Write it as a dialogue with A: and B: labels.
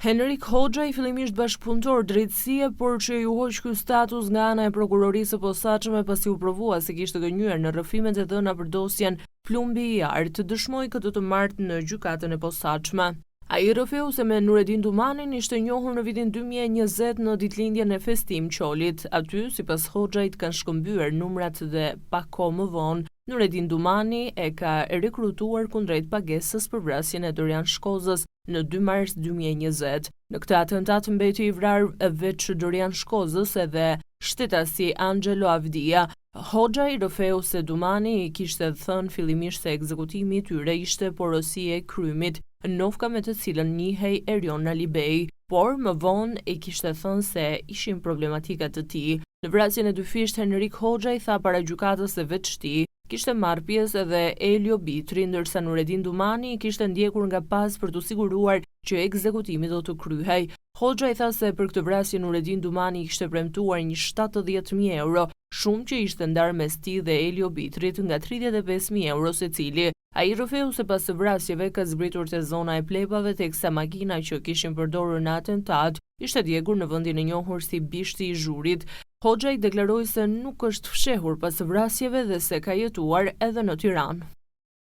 A: Henrik Hoxha, i fillimisht bashkëpunëtor drejtësie, por që ju hoq ky status nga ana e prokurorisë së posaçme pasi u provua se kishte gënjur në rrëfimet e dhëna për dosjen Plumbi i Artë, dëshmoi këtë të martë në gjykatën e posaçme. Ai rrëfeu se me Nuredin Dumanin ishte njohur në vitin 2020 në ditëlindjen e Festim Qolit. Aty, sipas Hoxhait, kanë shkëmbyer numrat dhe pak kohë më vonë, Nuredin Dumani e ka rekrutuar kundrejt pagesës për vrasjen e Dorian Shkozës në 2 mars 2020. Në këtë atentat mbeti i vrarë veç Dorian Shkozës edhe shtetasi Angelo Avdia. Hoxha i rrëfeu se Dumani i kishte thënë fillimisht se ekzekutimi i tyre ishte porosi e krymit, nofka me të cilën njihej Erion Alibej, por më vonë e kishte thënë se ishin problematika të tij. Në vrasjen e dyfisht, Henrik Hoxha i tha para gjykatës se veç ti kishte marrë pjesë edhe Elio Bitri, ndërsa Nuredin Dumani kishte ndjekur nga pas për të siguruar që ekzekutimi do të kryhej. Hoxha i tha se për këtë vrasje Nuredin Dumani kishte premtuar një 70.000 euro, shumë që ishte ndarë mes tij dhe Elio Bitrit nga 35.000 euro secili. Ai rrëfeu se pas së vrasjeve ka zbritur te zona e plepave teksa makina që kishin përdorur në atentat ishte djegur në vendin e njohur si Bishti i Zhurit. Hoxha i deklaroi se nuk është fshehur pas së vrasjeve dhe se ka jetuar edhe në Tiranë.